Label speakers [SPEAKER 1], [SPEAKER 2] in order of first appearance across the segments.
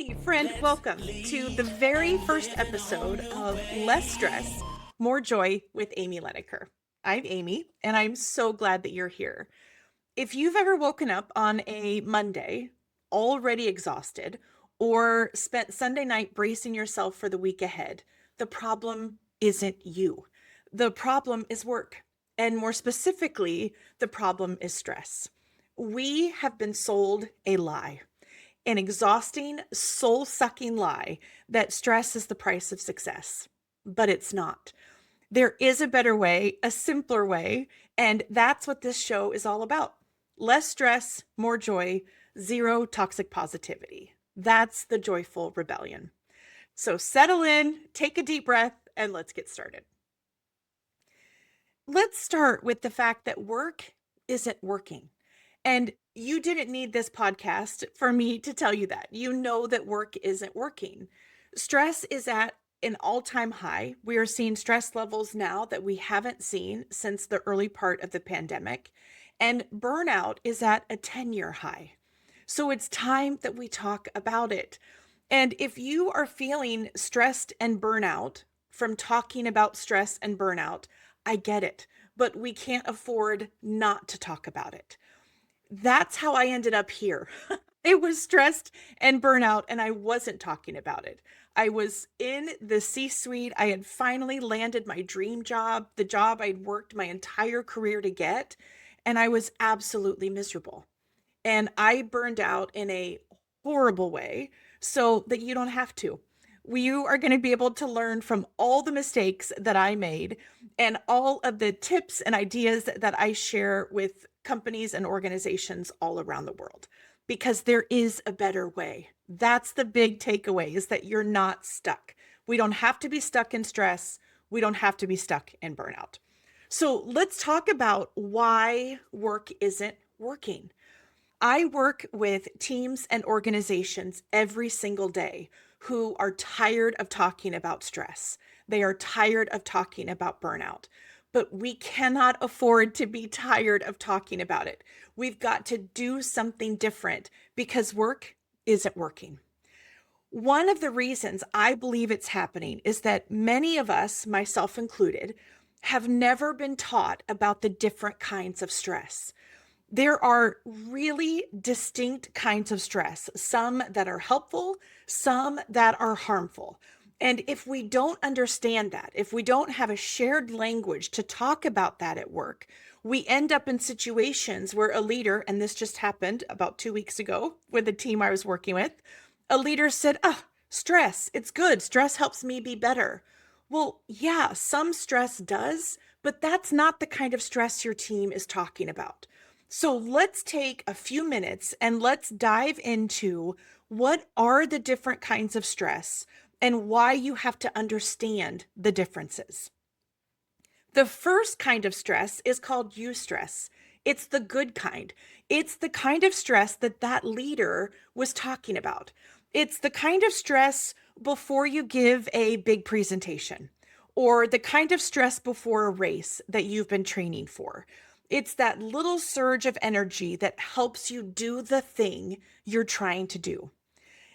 [SPEAKER 1] Hey, friend, welcome to the very first episode of Less Stress, More Joy with Amy Leneker. I'm Amy, and I'm so glad that you're here. If you've ever woken up on a Monday already exhausted or spent Sunday night bracing yourself for the week ahead, the problem isn't you. The problem is work. And more specifically, the problem is stress. We have been sold a lie, an exhausting, soul sucking lie that stress is the price of success. But it's not. There is a better way, a simpler way, and that's what this show is all about. Less stress, more joy, zero toxic positivity. That's the joyful rebellion. So settle in, take a deep breath, and let's get started. Let's start with the fact that work isn't working. And you didn't need this podcast for me to tell you that. You know that work isn't working. Stress is at an all-time high. We are seeing stress levels now that we haven't seen since the early part of the pandemic. And burnout is at a 10-year high. So it's time that we talk about it. And if you are feeling stressed and burnout from talking about stress and burnout, I get it, but we can't afford not to talk about it. That's how I ended up here. I was stressed and burnout, and I wasn't talking about it. I was in the C-suite. I had finally landed my dream job, the job I'd worked my entire career to get, and I was absolutely miserable. And I burned out in a horrible way so that you don't have to. You are going to be able to learn from all the mistakes that I made and all of the tips and ideas that I share with companies and organizations all around the world, because there is a better way. That's the big takeaway, is that you're not stuck. We don't have to be stuck in stress. We don't have to be stuck in burnout. So let's talk about why work isn't working. I work with teams and organizations every single day who are tired of talking about stress. They are tired of talking about burnout, but we cannot afford to be tired of talking about it. We've got to do something different because work isn't working. One of the reasons I believe it's happening is that many of us, myself included, have never been taught about the different kinds of stress. There are really distinct kinds of stress, some that are helpful, some that are harmful. And if we don't understand that, if we don't have a shared language to talk about that at work, we end up in situations where a leader, and this just happened about 2 weeks ago with a team I was working with, a leader said, stress, it's good. Stress helps me be better. Well, yeah, some stress does, but that's not the kind of stress your team is talking about. So let's take a few minutes and let's dive into what are the different kinds of stress and why you have to understand the differences. The first kind of stress is called eustress. It's the good kind. It's the kind of stress that that leader was talking about. It's the kind of stress before you give a big presentation, or the kind of stress before a race that you've been training for. It's that little surge of energy that helps you do the thing you're trying to do.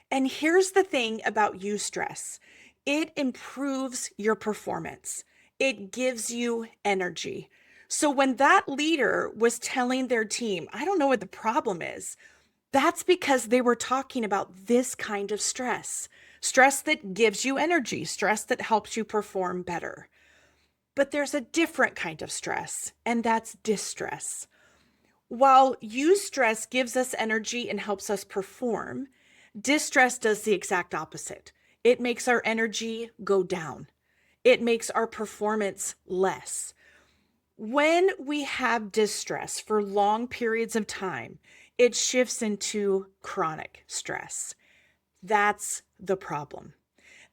[SPEAKER 1] And here's the thing about eustress. It improves your performance. It gives you energy. So when that leader was telling their team, I don't know what the problem is, that's because they were talking about this kind of stress. Stress that gives you energy, stress that helps you perform better. But there's a different kind of stress, and that's distress. While eustress gives us energy and helps us perform, distress does the exact opposite. It makes our energy go down. It makes our performance less. When we have distress for long periods of time, it shifts into chronic stress. That's the problem.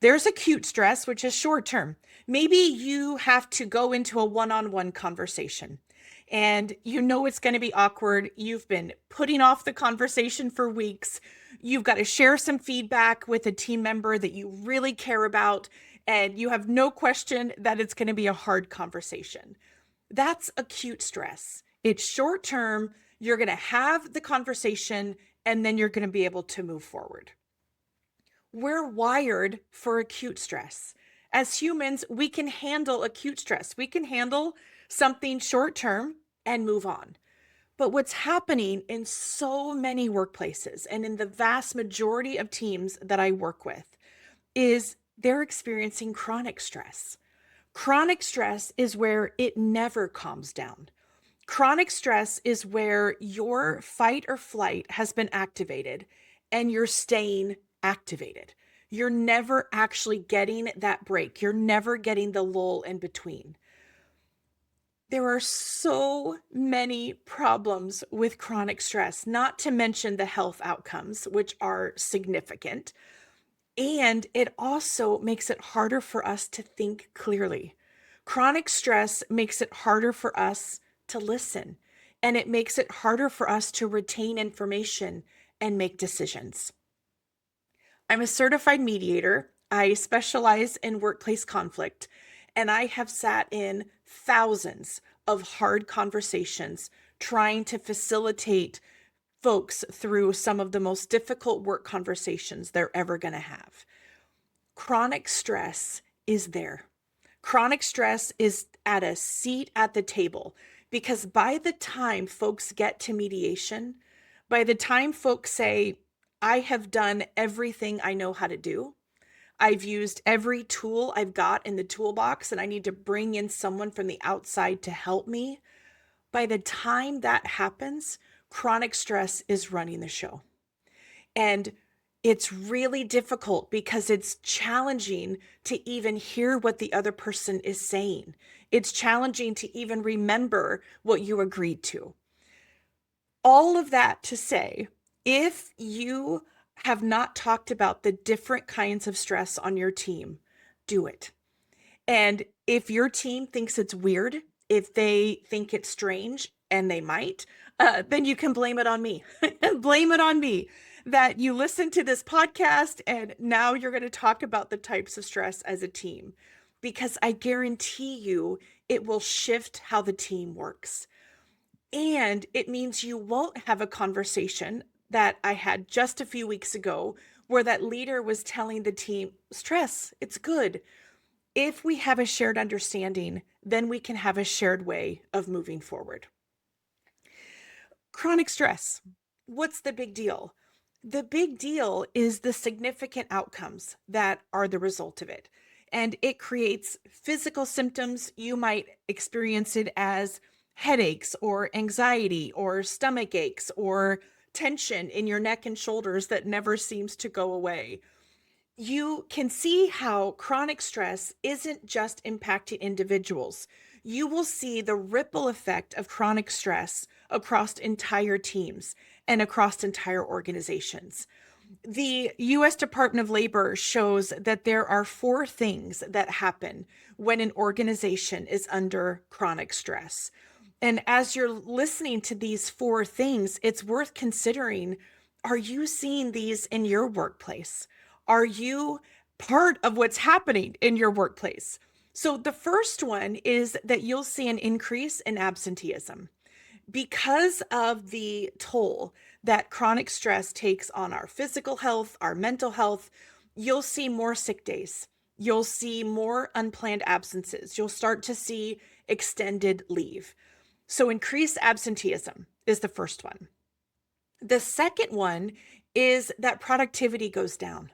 [SPEAKER 1] There's acute stress, which is short term. Maybe you have to go into a one-on-one conversation and you know it's going to be awkward. You've been putting off the conversation for weeks. You've got to share some feedback with a team member that you really care about, and you have no question that it's going to be a hard conversation. That's acute stress. It's short term. You're going to have the conversation and then you're going to be able to move forward. We're wired for acute stress. As humans, we can handle acute stress. We can handle something short term and move on. But what's happening in so many workplaces and in the vast majority of teams that I work with is they're experiencing chronic stress. Chronic stress is where it never calms down. Chronic stress is where your fight or flight has been activated and you're staying activated. You're never actually getting that break. You're never getting the lull in between. There are so many problems with chronic stress, not to mention the health outcomes, which are significant. And it also makes it harder for us to think clearly. Chronic stress makes it harder for us to listen, and it makes it harder for us to retain information and make decisions. I'm a certified mediator. I specialize in workplace conflict, and I have sat in thousands of hard conversations trying to facilitate folks through some of the most difficult work conversations they're ever going to have. Chronic stress is there. Chronic stress is at a seat at the table because by the time folks get to mediation, by the time folks say, I have done everything I know how to do, I've used every tool I've got in the toolbox, and I need to bring in someone from the outside to help me. By the time that happens, chronic stress is running the show. And it's really difficult because it's challenging to even hear what the other person is saying. It's challenging to even remember what you agreed to. All of that to say, if you have not talked about the different kinds of stress on your team, do it. And if your team thinks it's weird, if they think it's strange, and they might, then you can blame it on me. Blame it on me that you listen to this podcast and now you're going to talk about the types of stress as a team, because I guarantee you it will shift how the team works. And it means you won't have a conversation that I had just a few weeks ago where that leader was telling the team, stress, it's good. If we have a shared understanding, then we can have a shared way of moving forward. Chronic stress. What's the big deal? The big deal is the significant outcomes that are the result of it. And it creates physical symptoms. You might experience it as headaches or anxiety or stomach aches or tension in your neck and shoulders that never seems to go away. You can see how chronic stress isn't just impacting individuals. You will see the ripple effect of chronic stress across entire teams and across entire organizations. The US Department of Labor shows that there are 4 things that happen when an organization is under chronic stress. And as you're listening to these 4 things, it's worth considering, are you seeing these in your workplace? Are you part of what's happening in your workplace? So the first one is that you'll see an increase in absenteeism. Because of the toll that chronic stress takes on our physical health, our mental health, you'll see more sick days. You'll see more unplanned absences. You'll start to see extended leave. So increased absenteeism is the first one. The second one is that productivity goes down.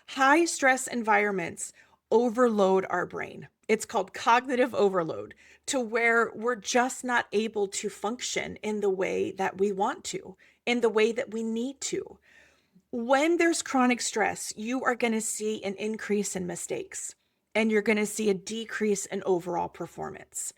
[SPEAKER 1] High stress environments overload our brain. It's called cognitive overload, to where we're just not able to function in the way that we want to, in the way that we need to. When there's chronic stress, you are going to see an increase in mistakes, and you're going to see a decrease in overall performance.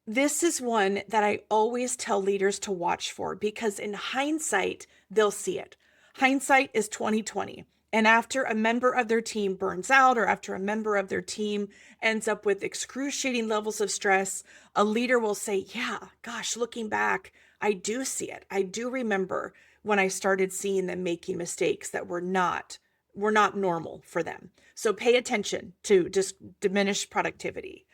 [SPEAKER 1] This is one that I always tell leaders to watch for, because in hindsight, they'll see it. Hindsight is 2020. And after a member of their team burns out, or after a member of their team ends up with excruciating levels of stress, a leader will say, yeah, gosh, looking back, I do see it. I do remember when I started seeing them making mistakes that were not normal for them. So pay attention to just diminished productivity.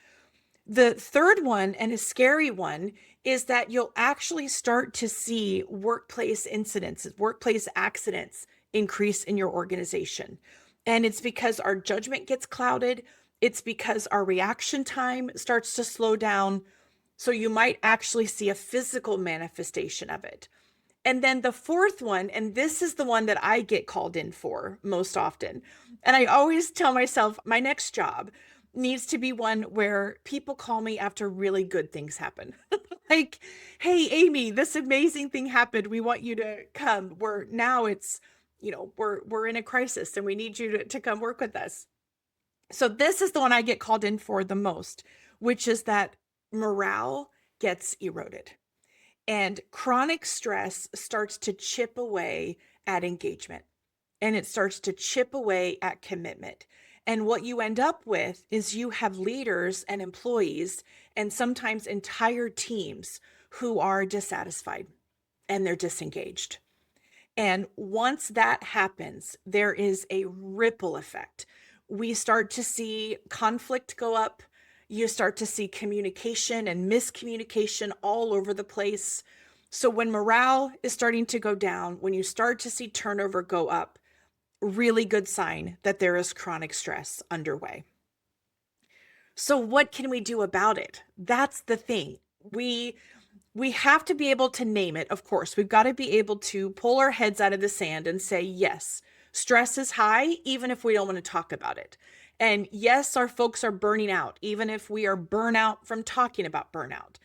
[SPEAKER 1] The third one, and a scary one, is that you'll actually start to see workplace incidents, workplace accidents increase in your organization. And it's because our judgment gets clouded. It's because our reaction time starts to slow down. So you might actually see a physical manifestation of it. And then the fourth one, and this is the one that I get called in for most often. And I always tell myself my next job needs to be one where people call me after really good things happen. Like, hey, Amy, this amazing thing happened. We want you to come. We're now it's, we're in a crisis and we need you to come work with us. So this is the one I get called in for the most, which is that morale gets eroded. And chronic stress starts to chip away at engagement, and it starts to chip away at commitment. And what you end up with is you have leaders and employees and sometimes entire teams who are dissatisfied and they're disengaged. And once that happens, there is a ripple effect. We start to see conflict go up. You start to see communication and miscommunication all over the place. So when morale is starting to go down, when you start to see turnover go up, really good sign that there is chronic stress underway. So what can we do about it? That's the thing. We have to be able to name it. Of course, we've got to be able to pull our heads out of the sand and say, yes, stress is high, even if we don't want to talk about it. And yes, our folks are burning out, even if we are burnout from talking about burnout.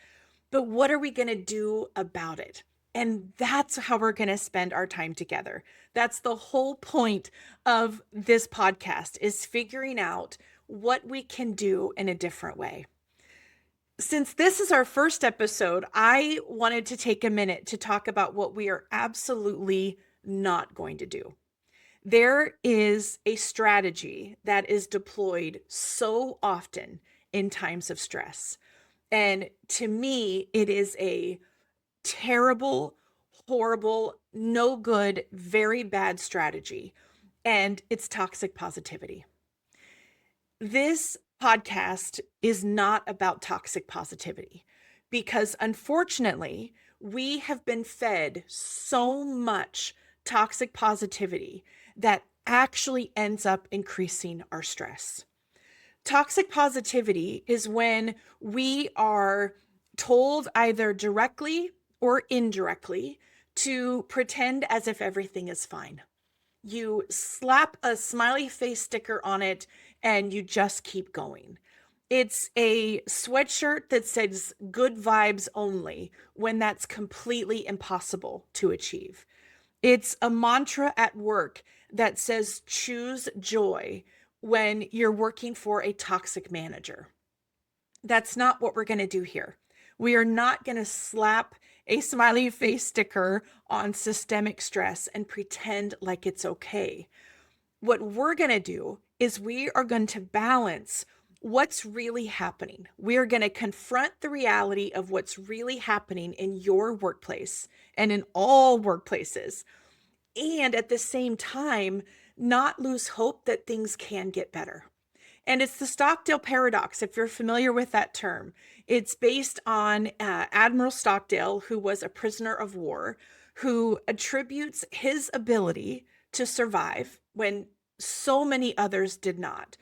[SPEAKER 1] But what are we going to do about it? And that's how we're going to spend our time together. That's the whole point of this podcast, is figuring out what we can do in a different way. Since this is our first episode, I wanted to take a minute to talk about what we are absolutely not going to do. There is a strategy that is deployed so often in times of stress. And to me, it is a terrible, horrible, no good, very bad strategy. And it's toxic positivity. This podcast is not about toxic positivity because unfortunately, we have been fed so much toxic positivity that actually ends up increasing our stress. Toxic positivity is when we are told either directly or indirectly to pretend as if everything is fine. You slap a smiley face sticker on it and you just keep going. It's a sweatshirt that says good vibes only when that's completely impossible to achieve. It's a mantra at work that says choose joy when you're working for a toxic manager. That's not what we're going to do here. We are not going to slap a smiley face sticker on systemic stress and pretend like it's okay. What we're going to do is we are going to balance what's really happening. We are going to confront the reality of what's really happening in your workplace and in all workplaces. And at the same time, not lose hope that things can get better. And it's the Stockdale Paradox, if you're familiar with that term. It's based on Admiral Stockdale, who was a prisoner of war, who attributes his ability to survive when so many others did not.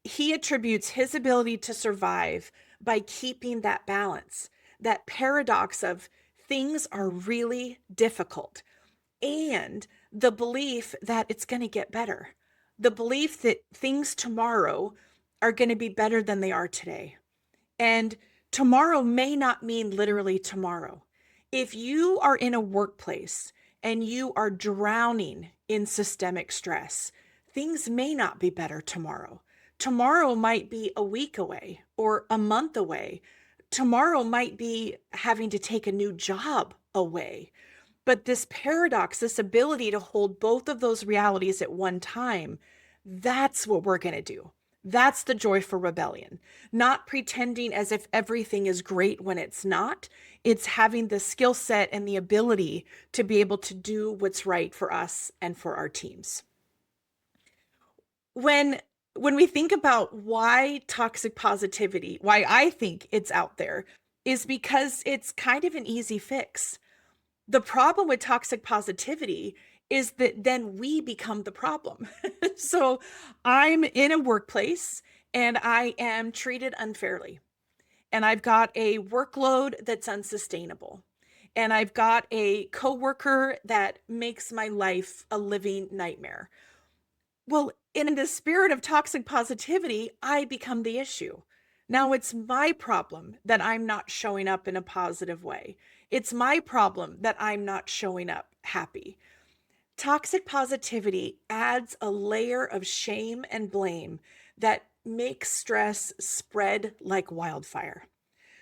[SPEAKER 1] He attributes his ability to survive by keeping that balance, that paradox of things are really difficult, and the belief that it's going to get better. The belief that things tomorrow are going to be better than they are today. And tomorrow may not mean literally tomorrow. If you are in a workplace and you are drowning in systemic stress, things may not be better tomorrow. Tomorrow might be a week away or a month away. Tomorrow might be having to take a new job away. But this paradox, this ability to hold both of those realities at one time, that's what we're going to do. That's the joy for rebellion. Not pretending as if everything is great when it's not. It's having the skill set and the ability to be able to do what's right for us and for our teams. When we think about why toxic positivity, why I think it's out there, is because it's kind of an easy fix. The problem with toxic positivity is that then we become the problem. So I'm in a workplace and I am treated unfairly, and I've got a workload that's unsustainable, and I've got a coworker that makes my life a living nightmare. Well, in the spirit of toxic positivity, I become the issue. Now it's my problem that I'm not showing up in a positive way. It's my problem that I'm not showing up happy. Toxic positivity adds a layer of shame and blame that makes stress spread like wildfire.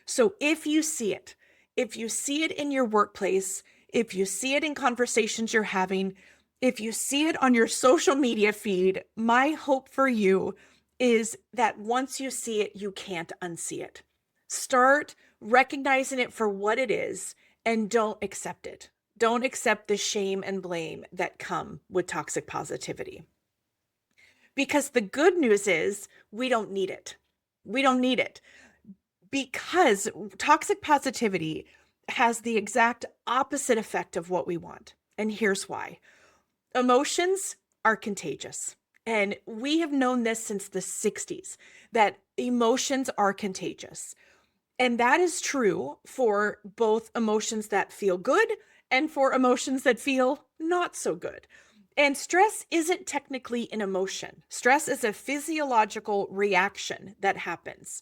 [SPEAKER 1] So if you see it in your workplace, if you see it in conversations you're having, if you see it on your social media feed, my hope for you is that once you see it, you can't unsee it. Start recognizing it for what it is and don't accept it. Don't accept the shame and blame that come with toxic positivity. Because the good news is we don't need it. We don't need it because toxic positivity has the exact opposite effect of what we want. And here's why. Emotions are contagious. And we have known this since the 60s, that emotions are contagious. And that is true for both emotions that feel good and for emotions that feel not so good. And stress isn't technically an emotion. Stress is a physiological reaction that happens.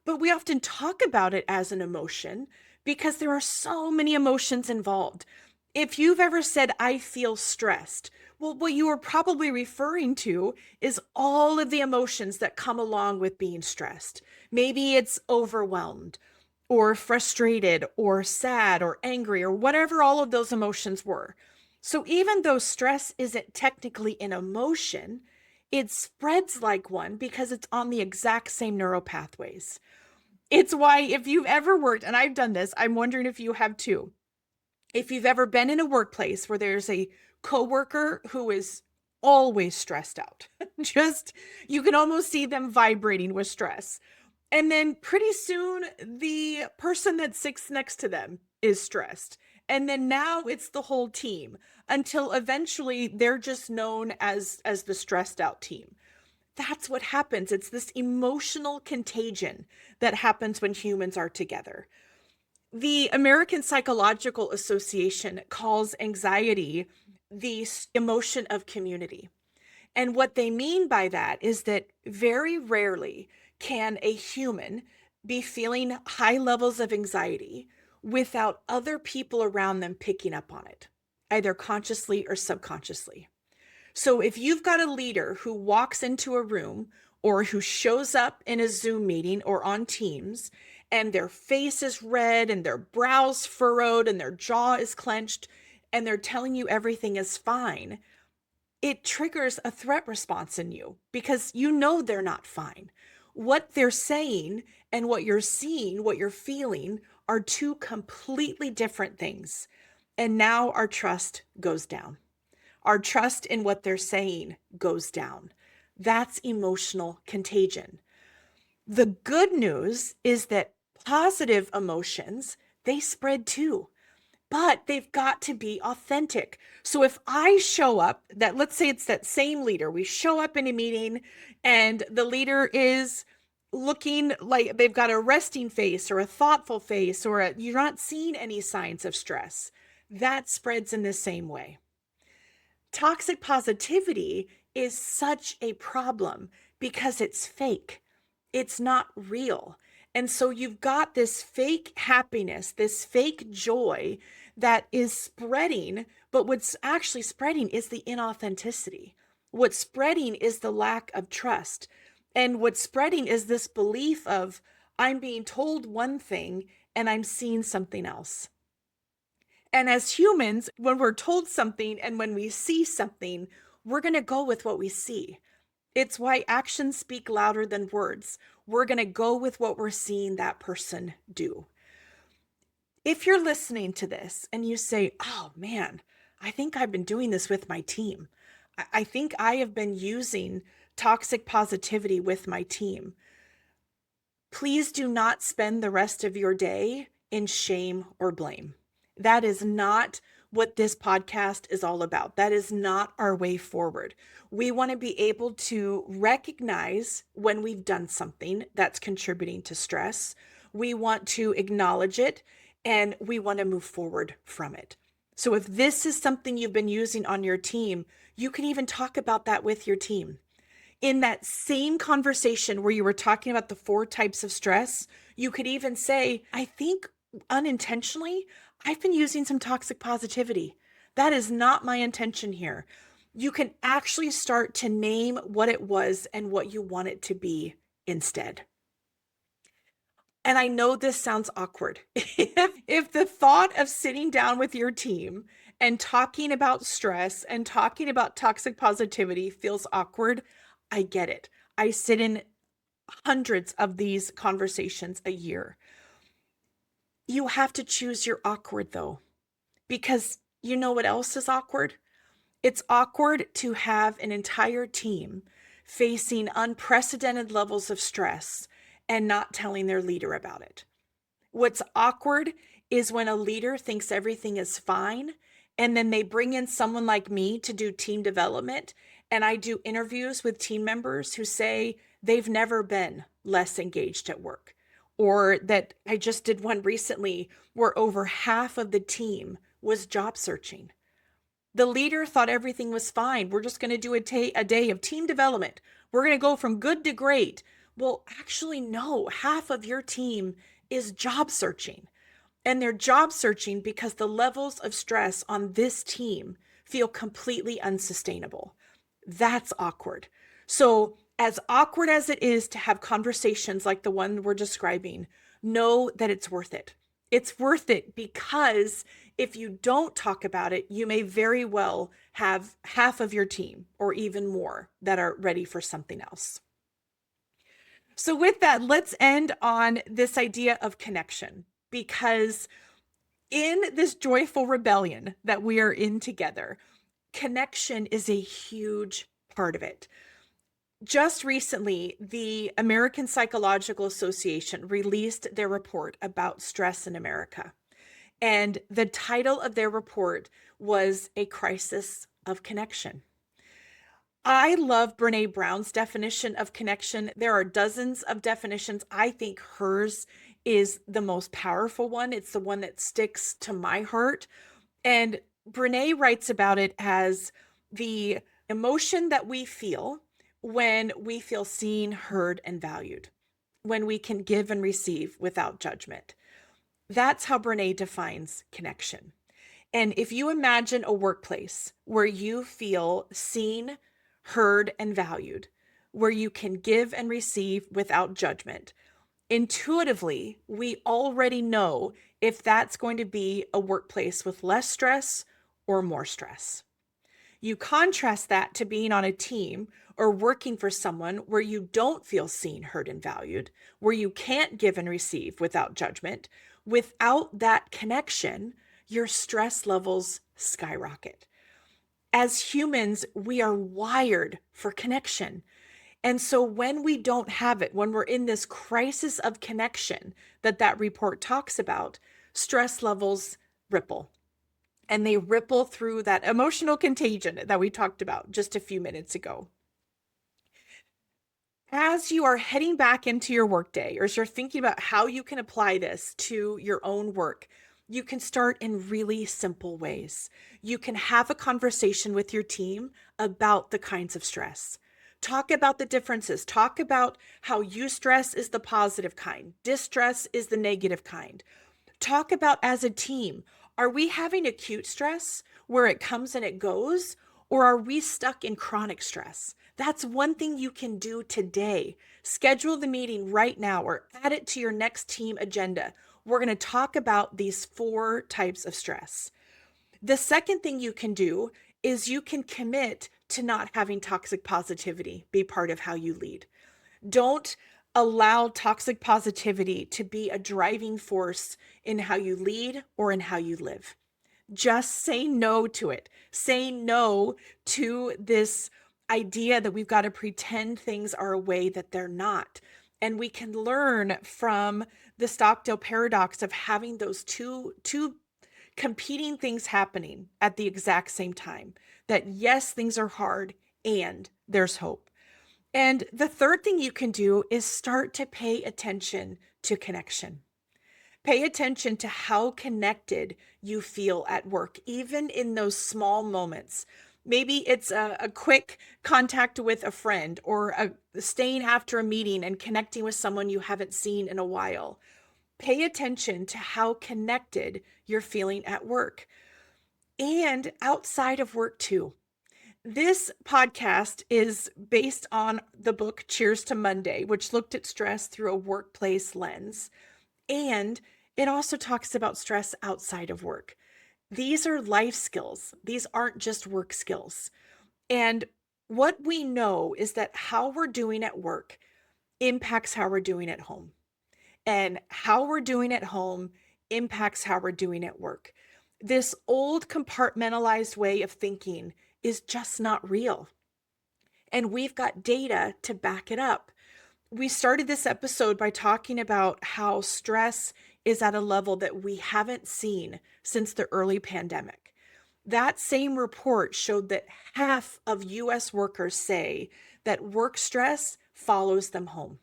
[SPEAKER 1] But we often talk about it as an emotion because there are so many emotions involved. If you've ever said, I feel stressed, well, what you are probably referring to is all of the emotions that come along with being stressed. Maybe it's overwhelmed or frustrated or sad or angry or whatever all of those emotions were. So even though stress isn't technically an emotion, it spreads like one because it's on the exact same neural pathways. It's why if you've ever worked, and I've done this, I'm wondering if you have too. If you've ever been in a workplace where there's a coworker who is always stressed out, just you can almost see them vibrating with stress. And then pretty soon the person that sits next to them is stressed. And then now it's the whole team until eventually they're just known as the stressed out team. That's what happens. It's this emotional contagion that happens when humans are together. The American Psychological Association calls anxiety the emotion of community. And what they mean by that is that very rarely can a human be feeling high levels of anxiety without other people around them picking up on it, either consciously or subconsciously. So if you've got a leader who walks into a room or who shows up in a Zoom meeting or on Teams and their face is red and their brows furrowed and their jaw is clenched and they're telling you everything is fine, it triggers a threat response in you because you know they're not fine. What they're saying and what you're seeing, what you're feeling are two completely different things. And now our trust goes down. Our trust in what they're saying goes down. That's emotional contagion. The good news is that positive emotions, they spread too, but they've got to be authentic. So if I show up, that let's say it's that same leader, we show up in a meeting and the leader is looking like they've got a resting face or a thoughtful face or you're not seeing any signs of stress, that spreads in the same way. Toxic positivity is such a problem because it's fake. It's not real. And so you've got this fake happiness, this fake joy that is spreading, but what's actually spreading is the inauthenticity. What's spreading is the lack of trust. And what's spreading is this belief of, I'm being told one thing and I'm seeing something else. And as humans, when we're told something and when we see something, we're going to go with what we see. It's why actions speak louder than words. We're going to go with what we're seeing that person do. If you're listening to this and you say, oh man, I think I've been doing this with my team. I think I have been using toxic positivity with my team. Please do not spend the rest of your day in shame or blame. That is not what this podcast is all about. That is not our way forward. We want to be able to recognize when we've done something that's contributing to stress. We want to acknowledge it and we want to move forward from it. So if this is something you've been using on your team, you can even talk about that with your team. In that same conversation where you were talking about the 4 types of stress, you could even say, I think unintentionally, I've been using some toxic positivity. That is not my intention here. You can actually start to name what it was and what you want it to be instead. And I know this sounds awkward. If the thought of sitting down with your team and talking about stress and talking about toxic positivity feels awkward, I get it. I sit in hundreds of these conversations a year. You have to choose your awkward though, because you know what else is awkward? It's awkward to have an entire team facing unprecedented levels of stress and not telling their leader about it. What's awkward is when a leader thinks everything is fine and then they bring in someone like me to do team development. And I do interviews with team members who say they've never been less engaged at work. Or that I just did one recently where over half of the team was job searching. The leader thought everything was fine. We're just going to do a day of team development. We're going to go from good to great. Well, actually, no, half of your team is job searching. And they're job searching because the levels of stress on this team feel completely unsustainable. That's awkward. So, as awkward as it is to have conversations like the one we're describing, know that it's worth it. It's worth it because if you don't talk about it, you may very well have half of your team or even more that are ready for something else. So, with that, let's end on this idea of connection, because in this joyful rebellion that we are in together, connection is a huge part of it. Just recently, the American Psychological Association released their report about stress in America. And the title of their report was A Crisis of Connection. I love Brene Brown's definition of connection. There are dozens of definitions. I think hers is the most powerful one. It's the one that sticks to my heart. And Brene writes about it as the emotion that we feel when we feel seen, heard, and valued, when we can give and receive without judgment. That's how Brene defines connection. And if you imagine a workplace where you feel seen, heard, and valued, where you can give and receive without judgment, intuitively, we already know if that's going to be a workplace with less stress or more stress. You contrast that to being on a team or working for someone where you don't feel seen, heard, and valued, where you can't give and receive without judgment. Without that connection, your stress levels skyrocket. As humans, we are wired for connection. And so when we don't have it, when we're in this crisis of connection that report talks about, stress levels ripple. And they ripple through that emotional contagion that we talked about just a few minutes ago. As you are heading back into your workday, or as you're thinking about how you can apply this to your own work, you can start in really simple ways. You can have a conversation with your team about the kinds of stress. Talk about the differences. Talk about how eustress is the positive kind, distress is the negative kind. Talk about, as a team, are we having acute stress where it comes and it goes, or are we stuck in chronic stress? That's one thing you can do today. Schedule the meeting right now or add it to your next team agenda. We're going to talk about these 4 types of stress. The second thing you can do is you can commit to not having toxic positivity be part of how you lead. Don't allow toxic positivity to be a driving force in how you lead or in how you live. Just say no to it. Say no to this idea that we've got to pretend things are a way that they're not. And we can learn from the Stockdale Paradox of having those two competing things happening at the exact same time. That yes, things are hard and there's hope. And the third thing you can do is start to pay attention to connection. Pay attention to how connected you feel at work, even in those small moments. Maybe it's a quick contact with a friend, or staying after a meeting and connecting with someone you haven't seen in a while. Pay attention to how connected you're feeling at work and outside of work too. This podcast is based on the book Cheers to Monday, which looked at stress through a workplace lens. And it also talks about stress outside of work. These are life skills. These aren't just work skills. And what we know is that how we're doing at work impacts how we're doing at home. And how we're doing at home impacts how we're doing at work. This old compartmentalized way of thinking is just not real. And we've got data to back it up. We started this episode by talking about how stress is at a level that we haven't seen since the early pandemic. That same report showed that half of US workers say that work stress follows them home.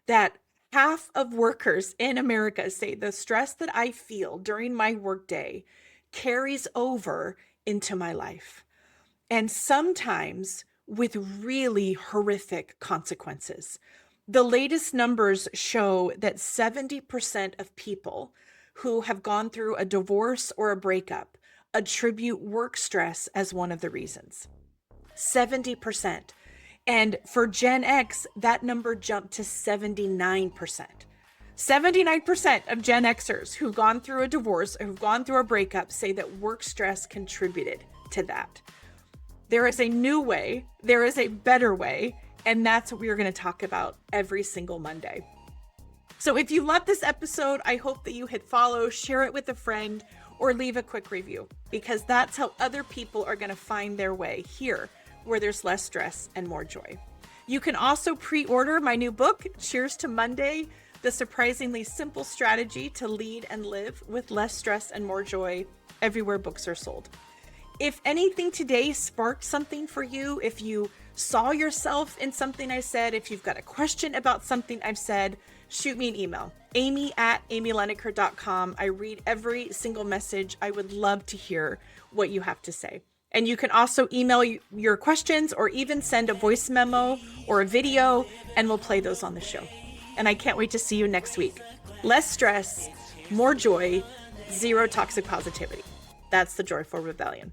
[SPEAKER 1] That half of workers in America say the stress that I feel during my workday carries over into my life. And sometimes with really horrific consequences. The latest numbers show that 70% of people who have gone through a divorce or a breakup attribute work stress as one of the reasons. 70%. And for Gen X, that number jumped to 79%. 79% of Gen Xers who've gone through a divorce or who've gone through a breakup say that work stress contributed to that. There is a new way, there is a better way, and that's what we're going to talk about every single Monday. So if you love this episode, I hope that you hit follow, share it with a friend, or leave a quick review, because that's how other people are going to find their way here, where there's less stress and more joy. You can also pre-order my new book, Cheers to Monday, the surprisingly simple strategy to lead and live with less stress and more joy, everywhere books are sold. If anything today sparked something for you, if you saw yourself in something I said, if you've got a question about something I've said, shoot me an email, amy@amyleneker.com. I read every single message. I would love to hear what you have to say. And you can also email your questions or even send a voice memo or a video, and we'll play those on the show. And I can't wait to see you next week. Less stress, more joy, zero toxic positivity. That's the Joyful Rebellion.